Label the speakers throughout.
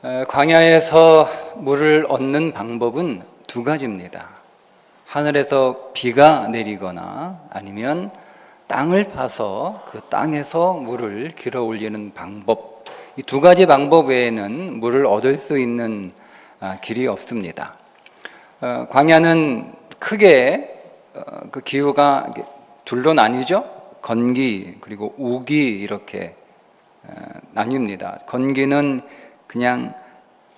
Speaker 1: 광야에서 물을 얻는 방법은 두 가지입니다. 하늘에서 비가 내리거나 아니면 땅을 파서 그 땅에서 물을 길어 올리는 방법, 이 두 가지 방법 외에는 물을 얻을 수 있는 길이 없습니다. 광야는 크게 그 기후가 둘로 나뉘죠. 건기 그리고 우기 이렇게 나뉩니다. 건기는 그냥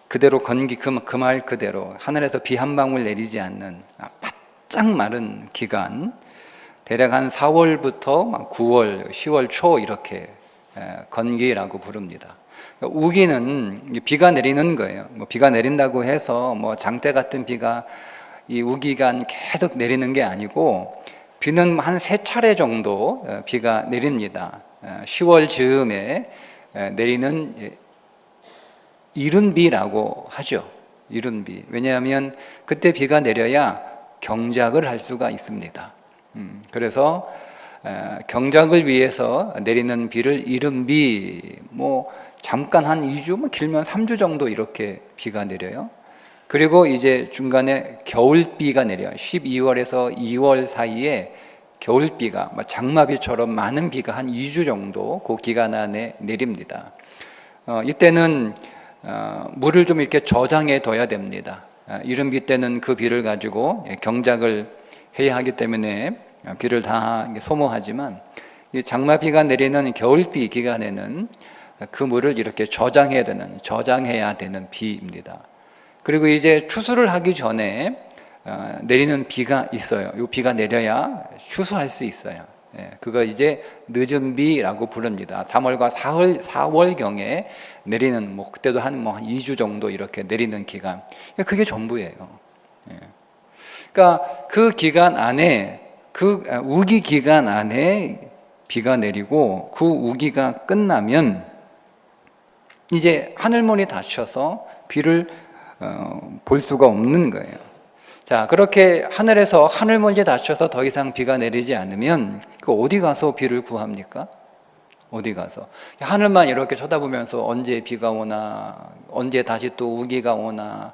Speaker 1: 그대로 건기 그 말 그대로 하늘에서 비 한 방울 내리지 않는 바짝 마른 기간, 대략 한 4월부터 9월, 10월 초 이렇게 건기라고 부릅니다. 우기는 비가 내리는 거예요. 비가 내린다고 해서 장대 같은 비가 이 우기간 계속 내리는 게 아니고 비는 한 3차례 정도 비가 내립니다. 10월 즈음에 내리는 이른비라고 하죠. 이른비. 왜냐하면 그때 비가 내려야 경작을 할 수가 있습니다. 그래서 경작을 위해서 내리는 비를 이른비, 잠깐 한 2주, 길면 3주 정도 이렇게 비가 내려요. 그리고 이제 중간에 겨울비가 내려요. 12월에서 2월 사이에 겨울비가 장마비처럼 많은 비가 한 2주 정도 그 기간 안에 내립니다. 이때는 물을 좀 이렇게 저장해 둬야 됩니다. 이른비 때는 그 비를 가지고 경작을 해야 하기 때문에 비를 다 소모하지만 이 장마비가 내리는 겨울비 기간에는 그 물을 이렇게 저장해야 되는 비입니다. 그리고 이제 추수를 하기 전에 내리는 비가 있어요. 이 비가 내려야 추수할 수 있어요. 그거 이제 늦은 비라고 부릅니다. 3월과 4월경에 내리는 그때도 한 2주 정도 이렇게 내리는 기간. 그게 전부예요. 그러니까 그 기간 안에 그 우기 기간 안에 비가 내리고 그 우기가 끝나면 이제 하늘문이 닫혀서 비를 볼 수가 없는 거예요. 자, 그렇게 하늘에서 하늘문이 닫혀서 더 이상 비가 내리지 않으면 그 어디 가서 비를 구합니까? 어디 가서 하늘만 이렇게 쳐다보면서 언제 비가 오나, 언제 다시 또 우기가 오나,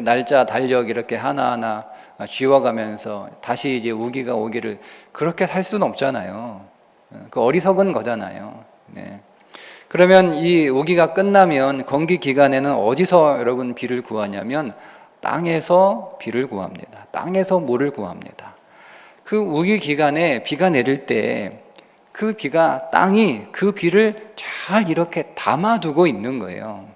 Speaker 1: 날짜 달력 이렇게 하나하나 지워가면서 다시 이제 우기가 오기를 그렇게 살 수는 없잖아요. 그 어리석은 거잖아요. 네. 그러면 이 우기가 끝나면 건기 기간에는 어디서 여러분 비를 구하냐면 땅에서 비를 구합니다. 땅에서 물을 구합니다. 그 우기 기간에 비가 내릴 때 그 비가 땅이 그 비를 잘 이렇게 담아두고 있는 거예요.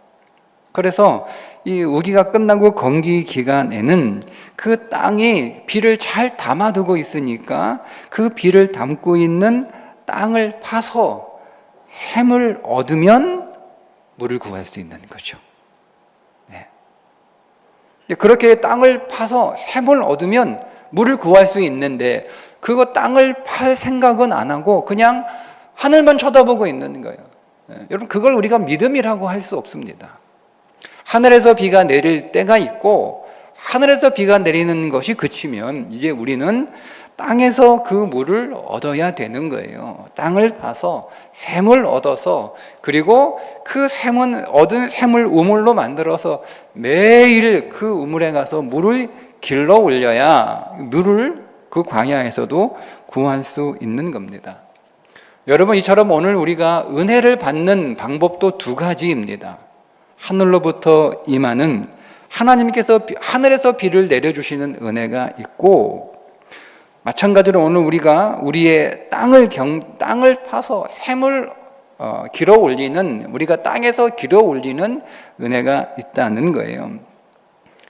Speaker 1: 그래서 이 우기가 끝나고 건기 기간에는 그 땅이 비를 잘 담아두고 있으니까 그 비를 담고 있는 땅을 파서 샘을 얻으면 물을 구할 수 있는 거죠. 네. 그렇게 땅을 파서 샘을 얻으면 물을 구할 수 있는데 그거 땅을 팔 생각은 안 하고 그냥 하늘만 쳐다보고 있는 거예요. 여러분, 그걸 우리가 믿음이라고 할 수 없습니다. 하늘에서 비가 내릴 때가 있고 하늘에서 비가 내리는 것이 그치면 이제 우리는 땅에서 그 물을 얻어야 되는 거예요. 땅을 파서 샘을 얻어서, 그리고 그 샘은 얻은 샘을 우물로 만들어서 매일 그 우물에 가서 물을 길러 올려야 물을 그 광야에서도 구할 수 있는 겁니다. 여러분, 이처럼 오늘 우리가 은혜를 받는 방법도 두 가지입니다. 하늘로부터 임하는 하나님께서 하늘에서 비를 내려주시는 은혜가 있고, 마찬가지로 오늘 우리가 우리의 땅을 파서 샘을 길어 올리는, 우리가 땅에서 길어 올리는 은혜가 있다는 거예요.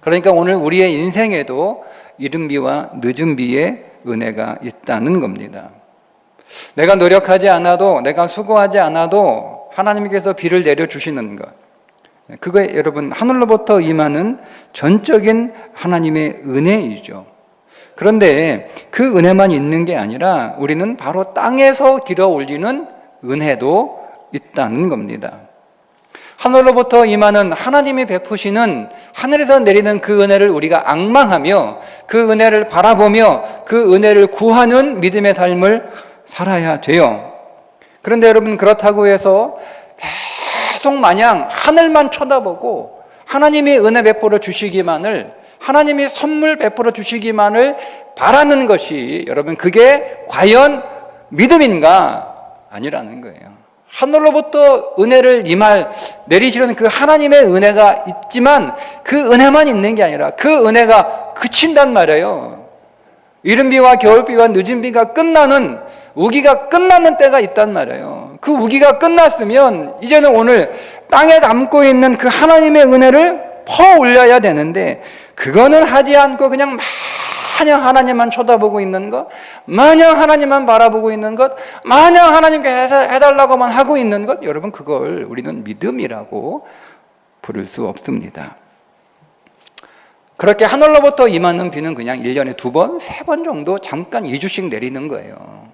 Speaker 1: 그러니까 오늘 우리의 인생에도 이른 비와 늦은 비의 은혜가 있다는 겁니다. 내가 노력하지 않아도, 내가 수고하지 않아도 하나님께서 비를 내려주시는 것, 그거에 여러분 하늘로부터 임하는 전적인 하나님의 은혜이죠. 그런데 그 은혜만 있는 게 아니라 우리는 바로 땅에서 길어 올리는 은혜도 있다는 겁니다. 하늘로부터 임하는 하나님이 베푸시는, 하늘에서 내리는 그 은혜를 우리가 앙망하며 그 은혜를 바라보며 그 은혜를 구하는 믿음의 삶을 살아야 돼요. 그런데 여러분, 그렇다고 해서 약속 마냥 하늘만 쳐다보고 하나님이 은혜 베풀어 주시기만을, 하나님이 선물 베풀어 주시기만을 바라는 것이 여러분 그게 과연 믿음인가? 아니라는 거예요. 하늘로부터 은혜를 내리시는 그 하나님의 은혜가 있지만 그 은혜만 있는 게 아니라 그 은혜가 그친단 말이에요. 이른비와 겨울비와 늦은비가 끝나는, 우기가 끝나는 때가 있단 말이에요. 그 우기가 끝났으면 이제는 오늘 땅에 담고 있는 그 하나님의 은혜를 퍼올려야 되는데 그거는 하지 않고 그냥 마냥 하나님만 쳐다보고 있는 것, 마냥 하나님만 바라보고 있는 것, 마냥 하나님께 해달라고만 하고 있는 것, 여러분 그걸 우리는 믿음이라고 부를 수 없습니다. 그렇게 하늘로부터 임하는 비는 그냥 1년에 2번, 3번 정도 잠깐 2주씩 내리는 거예요.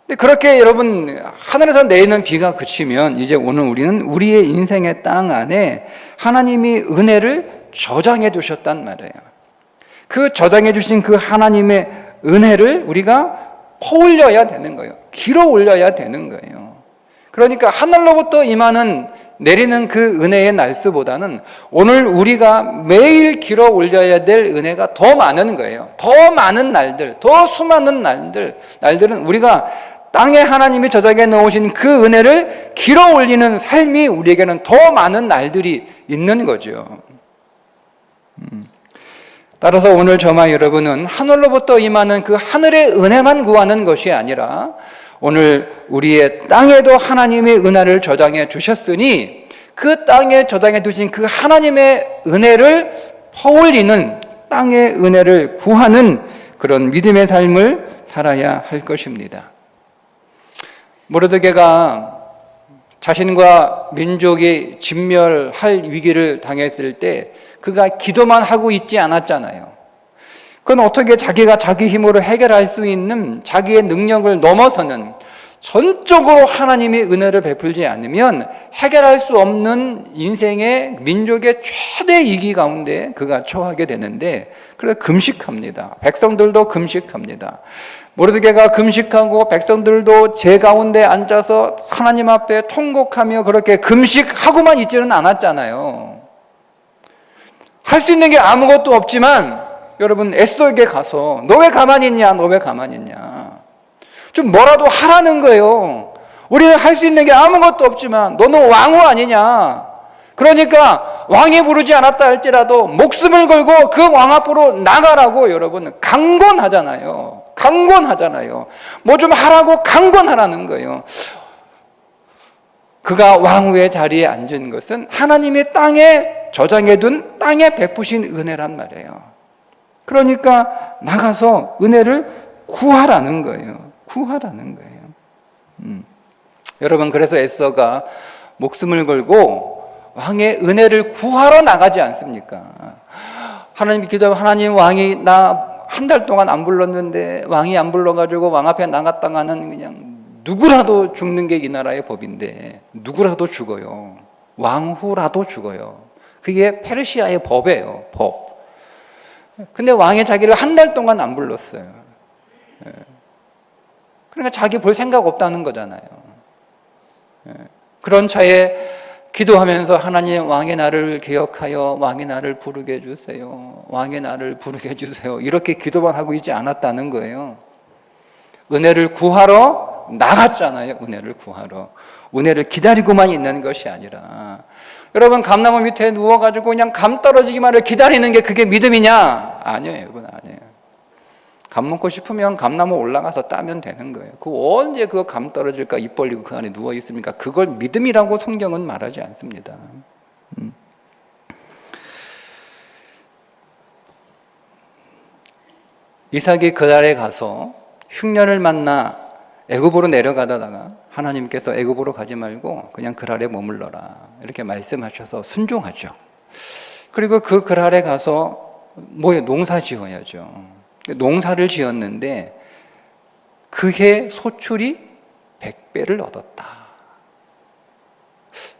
Speaker 1: 근데 그렇게 여러분 하늘에서 내리는 비가 그치면 이제 오늘 우리는 우리의 인생의 땅 안에 하나님이 은혜를 저장해 두셨단 말이에요. 그 저장해 주신 그 하나님의 은혜를 우리가 퍼올려야 되는 거예요. 길어 올려야 되는 거예요. 그러니까 하늘로부터 내리는 그 은혜의 날수보다는 오늘 우리가 매일 길어 올려야 될 은혜가 더 많은 거예요. 더 많은 날들, 더 수많은 날들은 우리가 땅에 하나님이 저장해 놓으신 그 은혜를 길어 올리는 삶이 우리에게는 더 많은 날들이 있는 거죠. 따라서 오늘 저와 여러분은 하늘로부터 임하는 그 하늘의 은혜만 구하는 것이 아니라 오늘 우리의 땅에도 하나님의 은혜를 저장해 주셨으니 그 땅에 저장해 두신 그 하나님의 은혜를 퍼올리는, 땅의 은혜를 구하는 그런 믿음의 삶을 살아야 할 것입니다. 모르드게가 자신과 민족이 진멸할 위기를 당했을 때 그가 기도만 하고 있지 않았잖아요. 그건 어떻게 자기가 자기 힘으로 해결할 수 있는 자기의 능력을 넘어서는, 전적으로 하나님의 은혜를 베풀지 않으면 해결할 수 없는 인생의 민족의 최대 위기 가운데 그가 처하게 되는데, 그래서 금식합니다. 백성들도 금식합니다. 모르드게가 금식하고 백성들도 제 가운데 앉아서 하나님 앞에 통곡하며 그렇게 금식하고만 있지는 않았잖아요. 할 수 있는 게 아무것도 없지만 여러분 애써게 가서 너 왜 가만히 있냐, 너 왜 가만히 있냐, 좀 뭐라도 하라는 거예요. 우리는 할 수 있는 게 아무것도 없지만 너는 왕후 아니냐, 그러니까 왕이 부르지 않았다 할지라도 목숨을 걸고 그 왕 앞으로 나가라고 여러분 강권하잖아요. 뭐 좀 하라고 강권하라는 거예요. 그가 왕후의 자리에 앉은 것은 하나님의 땅에 저장해둔 땅에 베푸신 은혜란 말이에요. 그러니까 나가서 은혜를 구하라는 거예요. 여러분, 그래서 에스더가 목숨을 걸고 왕의 은혜를 구하러 나가지 않습니까? 하나님 기도하면 하나님, 왕이 나 한 달 동안 안 불렀는데 왕이 안 불러가지고 왕 앞에 나갔다가는 그냥 누구라도 죽는 게 이 나라의 법인데 누구라도 죽어요. 왕후라도 죽어요. 그게 페르시아의 법이에요. 법. 근데 왕이 자기를 한 달 동안 안 불렀어요. 그러니까 자기 볼 생각 없다는 거잖아요. 그런 차에 기도하면서 하나님, 왕의 나를 기억하여 왕의 나를 부르게 해주세요. 왕의 나를 부르게 해주세요. 이렇게 기도만 하고 있지 않았다는 거예요. 은혜를 구하러 나갔잖아요. 은혜를 기다리고만 있는 것이 아니라, 여러분 감나무 밑에 누워가지고 그냥 감 떨어지기만을 기다리는 게 그게 믿음이냐? 아니에요, 여러분, 아니에요. 감 먹고 싶으면 감나무 올라가서 따면 되는 거예요. 언제 그거 감 떨어질까 입 벌리고 그 안에 누워 있습니까? 그걸 믿음이라고 성경은 말하지 않습니다. 이삭이 그날에 가서 흉년을 만나 애굽으로 내려가다가 하나님께서 애굽으로 가지 말고 그냥 그랄에 머물러라 이렇게 말씀하셔서 순종하죠. 그리고 그 그랄에 가서 농사 지어야죠. 농사를 지었는데 그해 소출이 100배를 얻었다.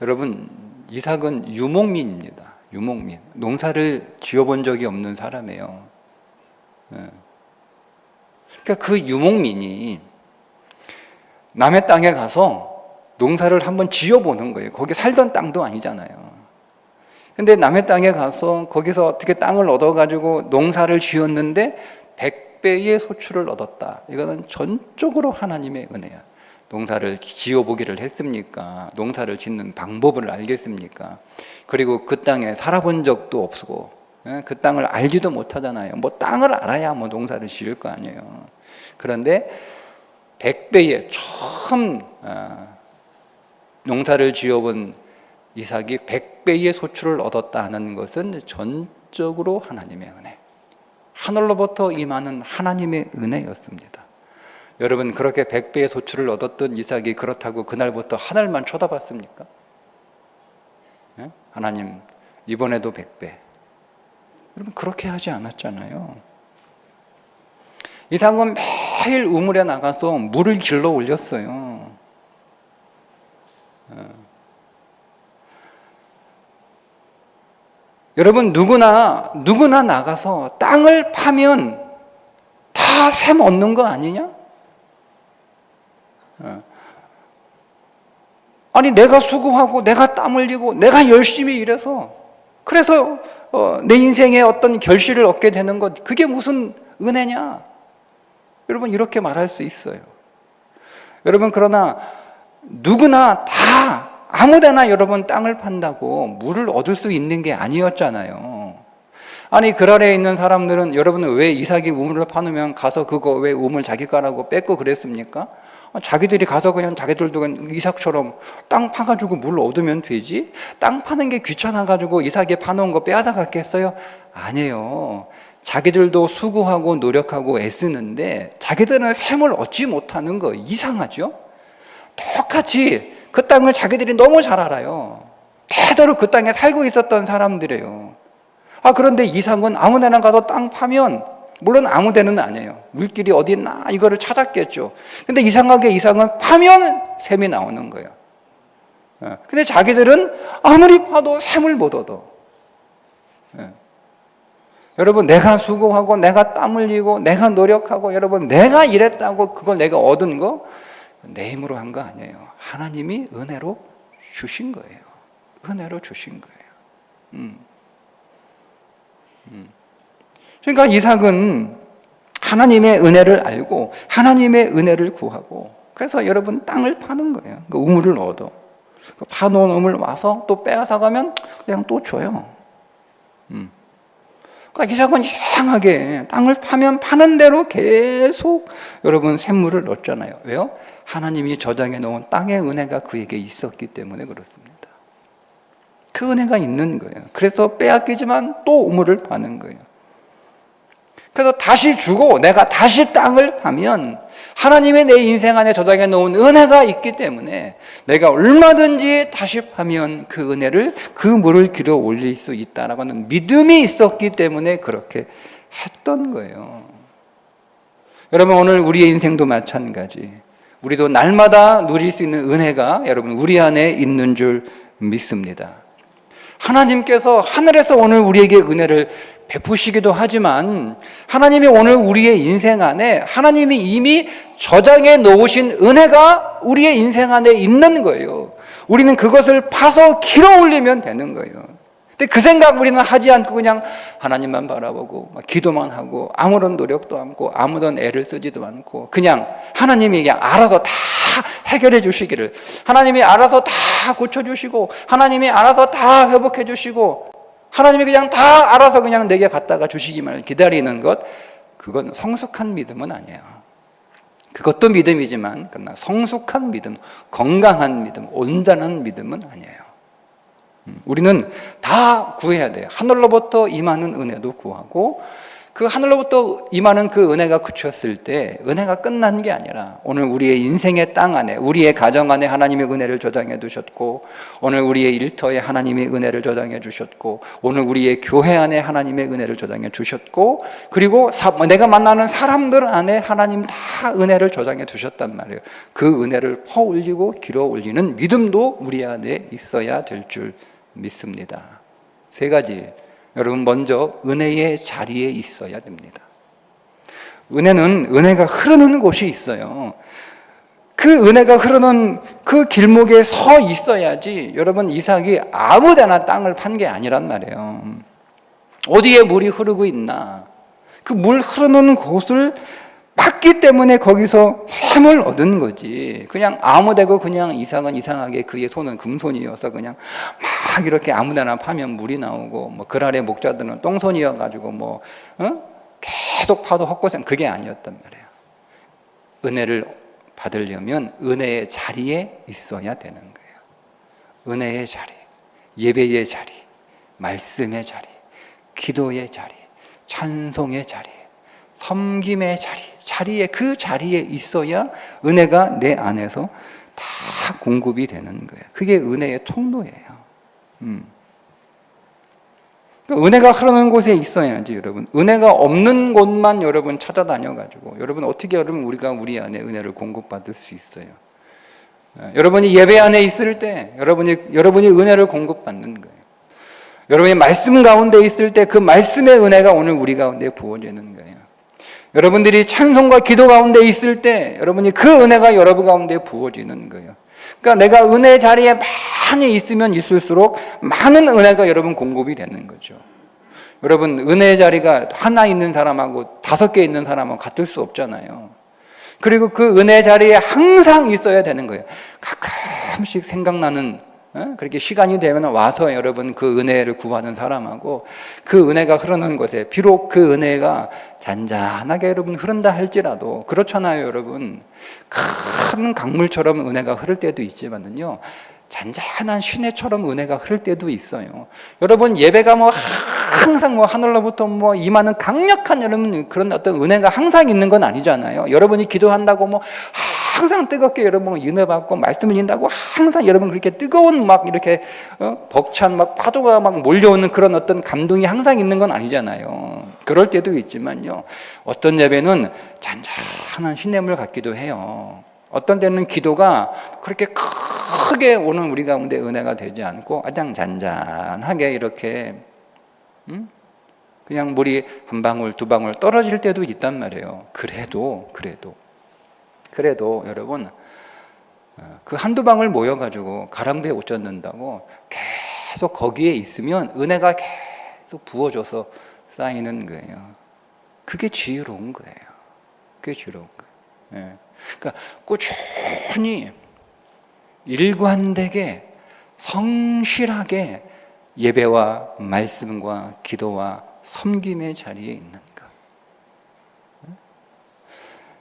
Speaker 1: 여러분, 이삭은 유목민입니다. 유목민. 농사를 지어본 적이 없는 사람이에요. 그러니까 그 유목민이 남의 땅에 가서 농사를 한번 지어보는 거예요. 거기 살던 땅도 아니잖아요. 근데 남의 땅에 가서 거기서 어떻게 땅을 얻어가지고 농사를 지었는데 100배의 소출을 얻었다. 이거는 전적으로 하나님의 은혜야. 농사를 지어보기를 했습니까? 농사를 짓는 방법을 알겠습니까? 그리고 그 땅에 살아본 적도 없고 그 땅을 알지도 못하잖아요. 뭐 땅을 알아야 뭐 농사를 지을 거 아니에요. 그런데 100배의 처음 농사를 지어본 이삭이 100배의 소출을 얻었다 하는 것은 전적으로 하나님의 은혜, 하늘로부터 임하는 하나님의 은혜였습니다. 여러분, 그렇게 100배의 소출을 얻었던 이삭이 그렇다고 그날부터 하늘만 쳐다봤습니까? 하나님, 이번에도 100배. 여러분, 그렇게 하지 않았잖아요. 이삭은 매일 우물에 나가서 물을 길러 올렸어요. 여러분, 누구나 나가서 땅을 파면 다 샘 얻는 거 아니냐? 아니, 내가 수고하고 내가 땀 흘리고 내가 열심히 일해서 그래서 내 인생에 어떤 결실을 얻게 되는 것, 그게 무슨 은혜냐? 여러분, 이렇게 말할 수 있어요. 여러분, 그러나 누구나 다 아무데나 여러분 땅을 판다고 물을 얻을 수 있는 게 아니었잖아요. 아니, 그 아래에 있는 사람들은, 여러분은 왜 이삭이 우물을 파놓으면 가서 그거 왜 우물 자기 거라고 뺏고 그랬습니까? 자기들이 가서 그냥 자기들도 그냥 이삭처럼 땅 파가지고 물 얻으면 되지? 땅 파는 게 귀찮아가지고 이삭이 파놓은 거 빼앗아 갔겠어요? 아니에요. 자기들도 수고하고 노력하고 애쓰는데 자기들은 샘을 얻지 못하는 거 이상하죠? 똑같이 그 땅을 자기들이 너무 잘 알아요. 대대로 그 땅에 살고 있었던 사람들이에요. 그런데 이삭은 아무 데나 가도 땅 파면, 물론 아무 데는 아니에요. 물길이 어디 있나 이거를 찾았겠죠. 근데 이상하게 이삭은 파면 샘이 나오는 거예요. 근데 자기들은 아무리 파도 샘을 못 얻어. 여러분, 내가 수고하고 내가 땀 흘리고 내가 노력하고 여러분 내가 일했다고 그걸 내가 얻은 거 내 힘으로 한 거 아니에요. 하나님이 은혜로 주신 거예요. 은혜로 주신 거예요. 그러니까 이삭은 하나님의 은혜를 알고 하나님의 은혜를 구하고, 그래서 여러분 땅을 파는 거예요. 그 우물을 얻어. 파놓은 우물 와서 또 빼앗아 가면 그냥 또 줘요. 그러니까 이삭은 이상하게 땅을 파면 파는 대로 계속 여러분 샘물을 넣었잖아요. 왜요? 하나님이 저장해 놓은 땅의 은혜가 그에게 있었기 때문에 그렇습니다. 그 은혜가 있는 거예요. 그래서 빼앗기지만 또 우물을 파는 거예요. 그래서 다시 주고 내가 다시 땅을 파면 하나님의 내 인생 안에 저장해 놓은 은혜가 있기 때문에 내가 얼마든지 다시 파면 그 은혜를, 그 물을 길어 올릴 수 있다라고 하는 믿음이 있었기 때문에 그렇게 했던 거예요. 여러분, 오늘 우리의 인생도 마찬가지. 우리도 날마다 누릴 수 있는 은혜가 여러분 우리 안에 있는 줄 믿습니다. 하나님께서 하늘에서 오늘 우리에게 은혜를 베푸시기도 하지만 하나님이 오늘 우리의 인생 안에 하나님이 이미 저장해 놓으신 은혜가 우리의 인생 안에 있는 거예요. 우리는 그것을 파서 길어 올리면 되는 거예요. 근데 그 생각 우리는 하지 않고 그냥 하나님만 바라보고 기도만 하고 아무런 노력도 않고 아무런 애를 쓰지도 않고 그냥 하나님이 그냥 알아서 다 해결해 주시기를, 하나님이 알아서 다 고쳐주시고 하나님이 알아서 다 회복해 주시고 하나님이 그냥 다 알아서 그냥 내게 갖다가 주시기만 기다리는 것, 그건 성숙한 믿음은 아니에요. 그것도 믿음이지만 그러나 성숙한 믿음, 건강한 믿음, 온전한 믿음은 아니에요. 우리는 다 구해야 돼요. 하늘로부터 임하는 은혜도 구하고, 그 하늘로부터 임하는 그 은혜가 그쳤을 때 은혜가 끝난 게 아니라 오늘 우리의 인생의 땅 안에, 우리의 가정 안에 하나님의 은혜를 저장해 두셨고, 오늘 우리의 일터에 하나님의 은혜를 저장해 주셨고, 오늘 우리의 교회 안에 하나님의 은혜를 저장해 주셨고, 그리고 내가 만나는 사람들 안에 하나님 다 은혜를 저장해 두셨단 말이에요. 그 은혜를 퍼올리고 길어 올리는 믿음도 우리 안에 있어야 될 줄 믿습니다. 세 가지. 여러분, 먼저 은혜의 자리에 있어야 됩니다. 은혜는 은혜가 흐르는 곳이 있어요. 그 은혜가 흐르는 그 길목에 서 있어야지. 여러분, 이삭이 아무데나 땅을 판 게 아니란 말이에요. 어디에 물이 흐르고 있나, 그 물 흐르는 곳을 봤기 때문에 거기서 샘을 얻은 거지. 그냥 아무데고 그냥 이삭은 이상하게 그의 손은 금손이어서 그냥 막 이렇게 아무데나 파면 물이 나오고, 뭐 그 아래 목자들은 똥손이어가지고 뭐 계속 파도 헛고생, 그게 아니었단 말이에요. 은혜를 받으려면 은혜의 자리에 있어야 되는 거예요. 은혜의 자리, 예배의 자리, 말씀의 자리, 기도의 자리, 찬송의 자리, 섬김의 자리에, 그 자리에 있어야 은혜가 내 안에서 다 공급이 되는 거예요. 그게 은혜의 통로예요. 그러니까 은혜가 흐르는 곳에 있어야지. 여러분, 은혜가 없는 곳만 여러분 찾아다녀가지고, 여러분 어떻게 우리가 우리 안에 은혜를 공급받을 수 있어요? 여러분이 예배 안에 있을 때 여러분이 은혜를 공급받는 거예요. 여러분이 말씀 가운데 있을 때 그 말씀의 은혜가 오늘 우리 가운데 부어지는 거예요. 여러분들이 찬송과 기도 가운데 있을 때 여러분이 그 은혜가 여러분 가운데 부어지는 거예요. 그러니까 내가 은혜 자리에 많이 있으면 있을수록 많은 은혜가 여러분 공급이 되는 거죠. 여러분, 은혜의 자리가 하나 있는 사람하고 5개 있는 사람하고 같을 수 없잖아요. 그리고 그 은혜 자리에 항상 있어야 되는 거예요. 가끔씩 생각나는, 그렇게 시간이 되면 와서 여러분 그 은혜를 구하는 사람하고, 그 은혜가 흐르는 곳에, 비록 그 은혜가 잔잔하게 여러분 흐른다 할지라도, 그렇잖아요 여러분. 큰 강물처럼 은혜가 흐를 때도 있지만은요, 잔잔한 시내처럼 은혜가 흐를 때도 있어요. 여러분, 예배가 뭐 항상 뭐 하늘로부터 뭐 임하는 강력한 여러분 그런 어떤 은혜가 항상 있는 건 아니잖아요. 여러분이 기도한다고 뭐 항상 뜨겁게 여러분 은혜 받고 말씀 읽는다고 항상 여러분 그렇게 뜨거운 막 이렇게 벅찬 막 파도가 막 몰려오는 그런 어떤 감동이 항상 있는 건 아니잖아요. 그럴 때도 있지만요, 어떤 예배는 잔잔한 시냇물 같기도 해요. 어떤 때는 기도가 그렇게 크게 오는 우리 가운데 은혜가 되지 않고 그냥 잔잔하게 이렇게 그냥 물이 한 방울 두 방울 떨어질 때도 있단 말이에요. 그래도 여러분, 그 한두 방울 모여가지고 가랑비에 옷 젖는다고 계속 거기에 있으면 은혜가 계속 부어져서 쌓이는 거예요. 그게 지혜로운 거예요. 그게 지혜로운 거예요. 예. 그러니까 꾸준히 일관되게 성실하게 예배와 말씀과 기도와 섬김의 자리에 있는 것,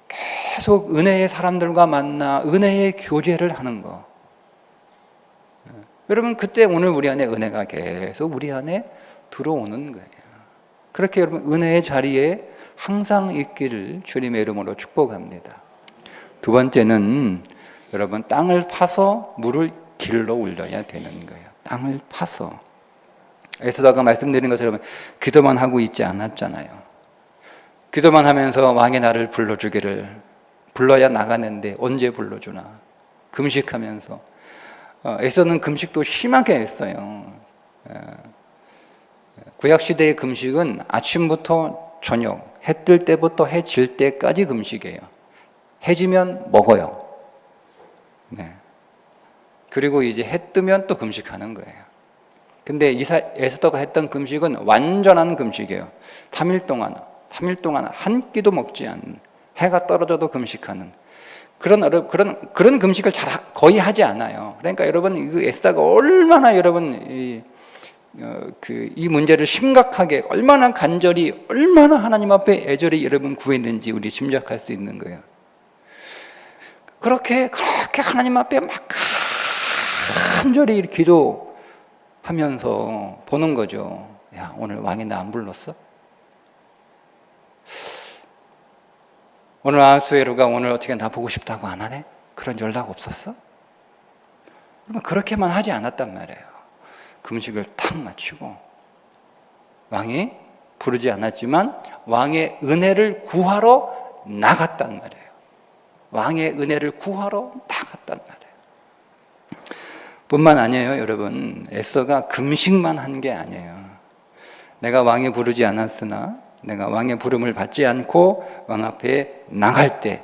Speaker 1: 계속 은혜의 사람들과 만나 은혜의 교제를 하는 것. 여러분, 그때 오늘 우리 안에 은혜가 계속 우리 안에 들어오는 거예요. 그렇게 여러분 은혜의 자리에 항상 있기를 주님의 이름으로 축복합니다. 두 번째는 여러분, 땅을 파서 물을 길러 올려야 되는 거예요. 땅을 파서. 에스더가 말씀드린 것처럼 기도만 하고 있지 않았잖아요. 기도만 하면서 왕의 나를 불러주기를, 불러야 나가는데 언제 불러주나. 금식하면서. 에스더는 금식도 심하게 했어요. 구약시대의 금식은 아침부터 저녁, 해 뜰 때부터 해 질 때까지 금식이에요. 해 지면 먹어요. 네. 그리고 이제 해 뜨면 또 금식하는 거예요. 근데 에스더가 했던 금식은 완전한 금식이에요. 3일 동안 한 끼도 먹지 않는, 해가 떨어져도 금식하는 그런 금식을 거의 하지 않아요. 그러니까 여러분, 이 에스더가 얼마나 여러분 이 문제를 심각하게, 얼마나 간절히, 얼마나 하나님 앞에 애절히 여러분 구했는지 우리 짐작할 수 있는 거예요. 그렇게 하나님 앞에 막 간절히 기도하면서 보는 거죠. 야, 오늘 왕이 나 안 불렀어? 오늘 아하수에로가 오늘 어떻게 나 보고 싶다고 안 하네? 그런 연락 없었어? 그렇게만 하지 않았단 말이에요. 금식을 탁 마치고 왕이 부르지 않았지만 왕의 은혜를 구하러 나갔단 말이에요. 왕의 은혜를 구하러 나갔단 말이에요. 뿐만 아니에요, 여러분. 에스더가 금식만 한 게 아니에요. 내가 왕이 부르지 않았으나 내가 왕의 부름을 받지 않고 왕 앞에 나갈 때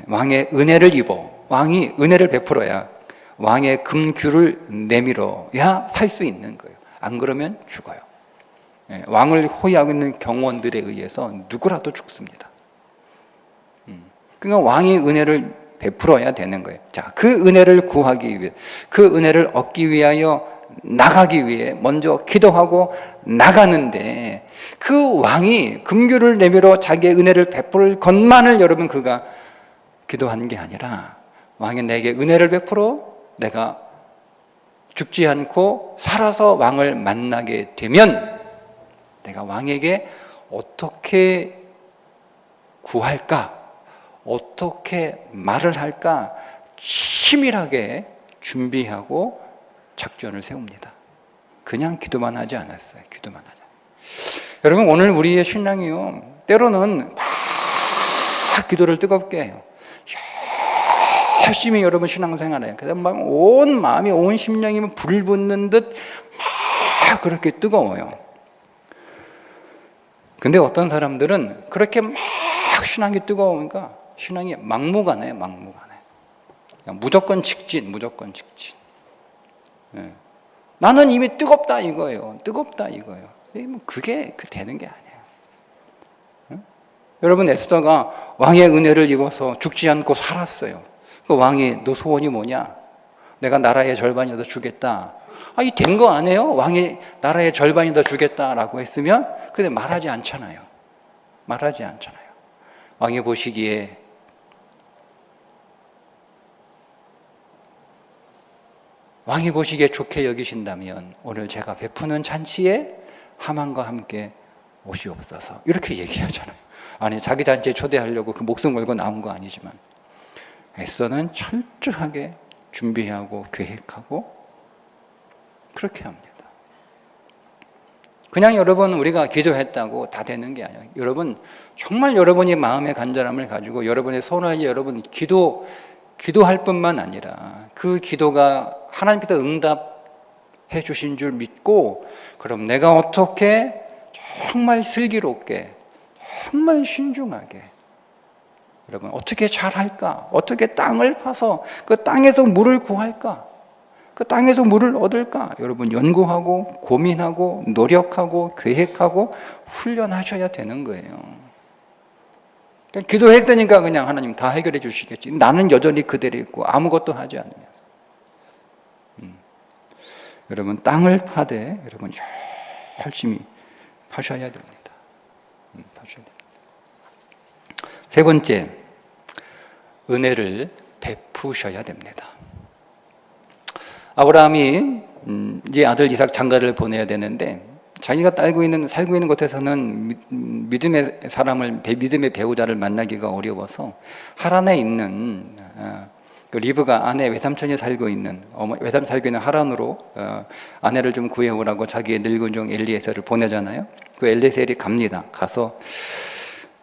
Speaker 1: 왕의 은혜를 입어 왕이 은혜를 베풀어야 왕의 금규를 내밀어야 살 수 있는 거예요. 안 그러면 죽어요. 왕을 호위하고 있는 경원들에 의해서 누구라도 죽습니다. 그러니까 왕이 은혜를 베풀어야 되는 거예요. 자, 그 은혜를 구하기 위해, 그 은혜를 얻기 위하여 나가기 위해 먼저 기도하고 나가는데, 그 왕이 금규를 내밀어 자기의 은혜를 베풀 것만을 여러분 그가 기도한 게 아니라, 왕이 내게 은혜를 베풀어 내가 죽지 않고 살아서 왕을 만나게 되면 내가 왕에게 어떻게 구할까? 어떻게 말을 할까? 치밀하게 준비하고 작전을 세웁니다. 그냥 기도만 하지 않았어요. 기도만 하자. 여러분, 오늘 우리의 신앙이요, 때로는 막 기도를 뜨겁게 해요. 열심히 여러분 신앙생활해요. 그래서 막 온 마음이, 온 심령이 불 붙는 듯 막 그렇게 뜨거워요. 근데 어떤 사람들은 그렇게 막 신앙이 뜨거우니까 신앙이 막무가내. 그냥 무조건 직진. 나는 이미 뜨겁다 이거예요. 그게 되는 게 아니에요. 여러분, 에스더가 왕의 은혜를 입어서 죽지 않고 살았어요. 그 왕이, 너 소원이 뭐냐? 내가 나라의 절반이 더 주겠다. 이 된 거 아니에요? 왕이 나라의 절반이 더 주겠다라고 했으면, 근데 말하지 않잖아요. 왕이 보시기에 좋게 여기신다면 오늘 제가 베푸는 잔치에 하만과 함께 오시옵소서, 이렇게 얘기하잖아요. 아니, 자기 잔치에 초대하려고 그 목숨 걸고 나온 거 아니지만 에스더는 철저하게 준비하고 계획하고 그렇게 합니다. 그냥 여러분 우리가 기도했다고 다 되는 게 아니에요. 여러분, 정말 여러분이 마음의 간절함을 가지고 여러분의 손을 여러분 기도할 뿐만 아니라 그 기도가 하나님께서 응답해 주신 줄 믿고, 그럼 내가 어떻게 정말 슬기롭게, 정말 신중하게, 여러분 어떻게 잘할까? 어떻게 땅을 파서 그 땅에서 물을 구할까? 그 땅에서 물을 얻을까? 여러분 연구하고 고민하고 노력하고 계획하고 훈련하셔야 되는 거예요. 기도했으니까 그냥 하나님 다 해결해 주시겠지. 나는 여전히 그대로 있고 아무것도 하지 않으면서. 여러분, 땅을 파되 여러분 열심히 파셔야 됩니다. 세 번째, 은혜를 베푸셔야 됩니다. 아브라함이 이제 아들 이삭 장가를 보내야 되는데, 자기가 살고 있는 곳에서는 믿음의 배우자를 만나기가 어려워서 하란에 있는 그 리브가 아내 외삼촌이 살고 있는 하란으로 아내를 좀 구해오라고 자기의 늙은 종 엘리에셀을 보내잖아요. 그 엘리에셀이 갑니다. 가서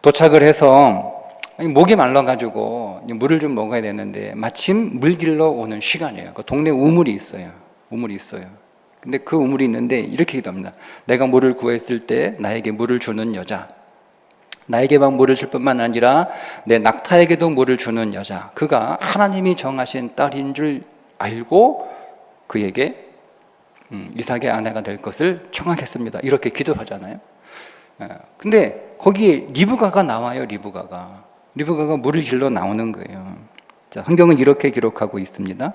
Speaker 1: 도착을 해서 목이 말라가지고 물을 좀 먹어야 되는데 마침 물 길러 오는 시간이에요. 그 동네 우물이 있어요. 근데 그 우물이 있는데 이렇게 기도합니다. 내가 물을 구했을 때 나에게 물을 주는 여자, 나에게만 물을 줄 뿐만 아니라 내 낙타에게도 물을 주는 여자, 그가 하나님이 정하신 딸인 줄 알고 그에게 이삭의 아내가 될 것을 청하겠습니다. 이렇게 기도하잖아요. 근데 거기에 리브가가 나와요. 리브가가 물을 길러 나오는 거예요. 자, 성경은 이렇게 기록하고 있습니다.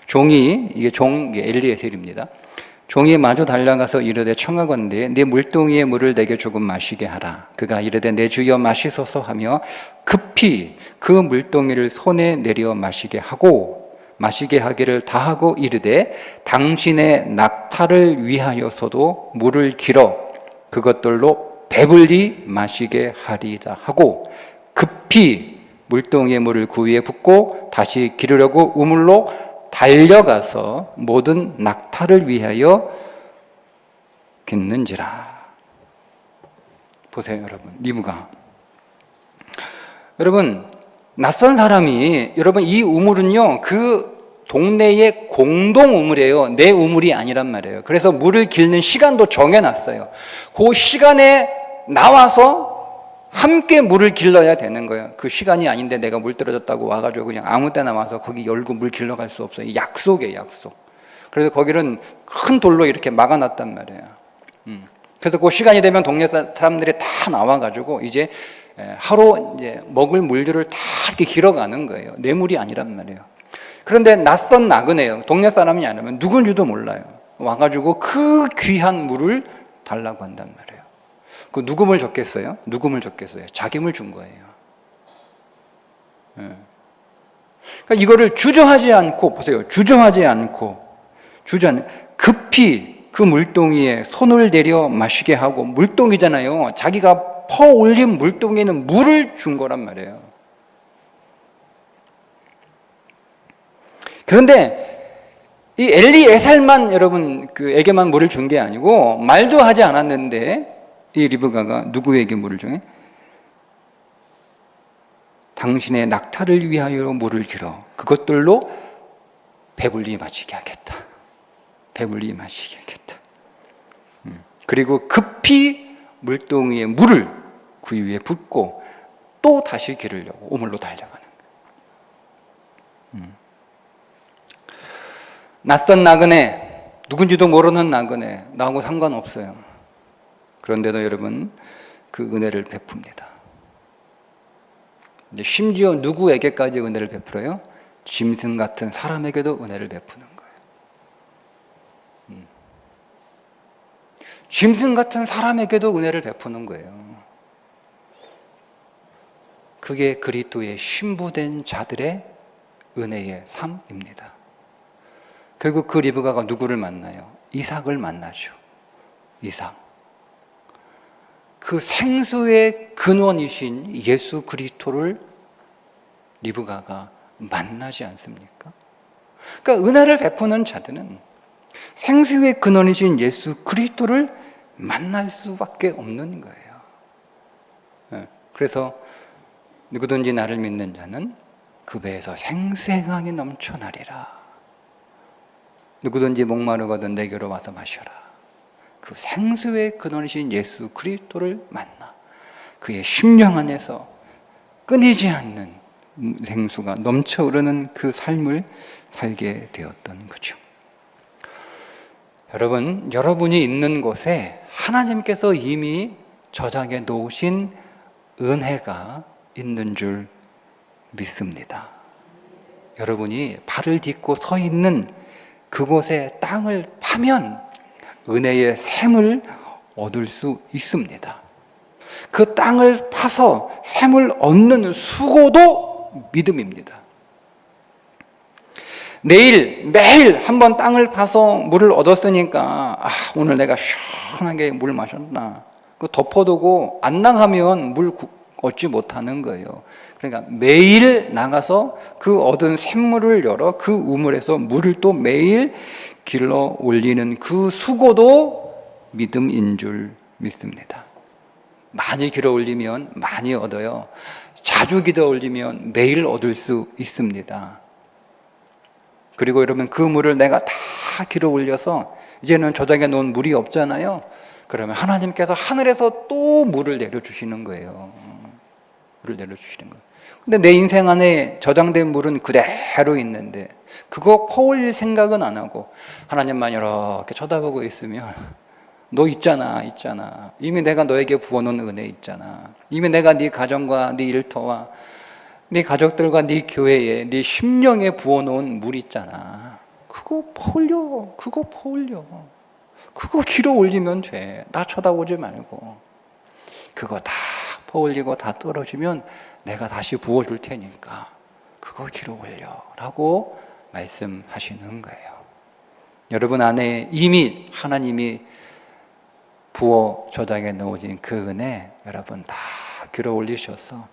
Speaker 1: 이게 엘리에셀입니다. 종이 마주 달려가서 이르되 청하건대 네 물동이의 물을 내게 조금 마시게 하라. 그가 이르되 내 주여 마시소서 하며 급히 그 물동이를 손에 내려 마시게 하기를 다하고 이르되 당신의 낙타를 위하여서도 물을 길어 그것들로 배불리 마시게 하리라 하고 급히 물동이의 물을 그 위에 붓고 다시 기르려고 우물로 달려가서 모든 낙타를 위하여 겠는지라. 보세요, 여러분. 리브가. 여러분, 낯선 사람이, 여러분, 이 우물은요, 그 동네의 공동 우물이에요. 내 우물이 아니란 말이에요. 그래서 물을 길는 시간도 정해놨어요. 그 시간에 나와서 함께 물을 길러야 되는 거예요. 그 시간이 아닌데 내가 물 떨어졌다고 와가지고 그냥 아무 때나 와서 거기 열고 물 길러갈 수 없어요. 약속이에요, 약속. 그래서 거기는 큰 돌로 이렇게 막아놨단 말이에요. 그래서 그 시간이 되면 동네 사람들이 다 나와가지고 이제 하루 이제 먹을 물들을 다 이렇게 길어가는 거예요. 내 물이 아니란 말이에요. 그런데 낯선 나그네요. 동네 사람이 아니면 누군지도 몰라요. 와가지고 그 귀한 물을 달라고 한단 말이에요. 그 누구 물 줬겠어요? 누구 물 줬겠어요? 자기 물 준 거예요. 그러니까 이거를 주저하지 않고 보세요. 주저하지 않고 급히 그 물동이에 손을 내려 마시게 하고, 물동이잖아요. 자기가 퍼 올린 물동이는 물을 준 거란 말이에요. 그런데 이 엘리에셀만 여러분 그에게만 물을 준 게 아니고 말도 하지 않았는데 이 리브가가 누구에게 물을 줘? 당신의 낙타를 위하여 물을 길어 그것들로 배불리 마시게 하겠다. 배불리 마시게 하겠다. 그리고 급히 물동이에 물을 그 위에 붓고 또 다시 기르려고 우물로 달려가는 거예요. 낯선 나그네, 누군지도 모르는 나그네, 나하고 상관없어요. 그런데도 여러분 그 은혜를 베풉니다. 심지어 누구에게까지 은혜를 베풀어요? 짐승 같은 사람에게도 은혜를 베푸는 거예요. 짐승 같은 사람에게도 은혜를 베푸는 거예요. 그게 그리스도의 신부된 자들의 은혜의 삶입니다. 결국 그 리브가가 누구를 만나요? 이삭을 만나죠. 이삭. 그 생수의 근원이신 예수 그리스도를 리브가가 만나지 않습니까? 그러니까 은혜를 베푸는 자들은 생수의 근원이신 예수 그리스도를 만날 수밖에 없는 거예요. 그래서 누구든지 나를 믿는 자는 그 배에서 생수의 강이 넘쳐나리라. 누구든지 목마르거든 내게로 와서 마셔라. 그 생수의 근원이신 예수 그리스도를 만나 그의 심령 안에서 끊이지 않는 생수가 넘쳐 흐르는 그 삶을 살게 되었던 거죠. 여러분, 여러분이 있는 곳에 하나님께서 이미 저장해 놓으신 은혜가 있는 줄 믿습니다. 여러분이 발을 딛고 서 있는 그곳에 땅을 파면 은혜의 샘을 얻을 수 있습니다. 그 땅을 파서 샘을 얻는 수고도 믿음입니다. 매일 한번 땅을 파서 물을 얻었으니까 오늘 내가 시원하게 물 마셨나, 그 덮어두고 안 나가면 물 얻지 못하는 거예요. 그러니까 매일 나가서 그 얻은 샘물을 열어 그 우물에서 물을 또 매일 길러 올리는 그 수고도 믿음인 줄 믿습니다. 많이 길어 올리면 많이 얻어요. 자주 길어 올리면 매일 얻을 수 있습니다. 그리고 여러분 그 물을 내가 다 길어 올려서 이제는 저장해 놓은 물이 없잖아요. 그러면 하나님께서 하늘에서 또 물을 내려주시는 거예요. 물을 내려주시는 거예요. 근데 내 인생 안에 저장된 물은 그대로 있는데 그거 퍼올릴 생각은 안 하고 하나님만 이렇게 쳐다보고 있으면 너 있잖아. 이미 내가 너에게 부어놓은 은혜 있잖아. 이미 내가 네 가정과 네 일터와 네 가족들과 네 교회에 네 심령에 부어놓은 물 있잖아. 그거 퍼올려. 그거 길어 올리면 돼. 나 쳐다보지 말고. 그거 다 퍼올리고 다 떨어지면 내가 다시 부어줄 테니까 그거 길어 올려 라고 말씀하시는 거예요. 여러분 안에 이미 하나님이 부어 저장해 놓으신 그 은혜 여러분 다 길어 올리셔서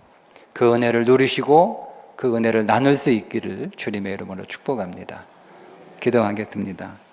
Speaker 1: 그 은혜를 누리시고 그 은혜를 나눌 수 있기를 주님의 이름으로 축복합니다. 기도하겠습니다.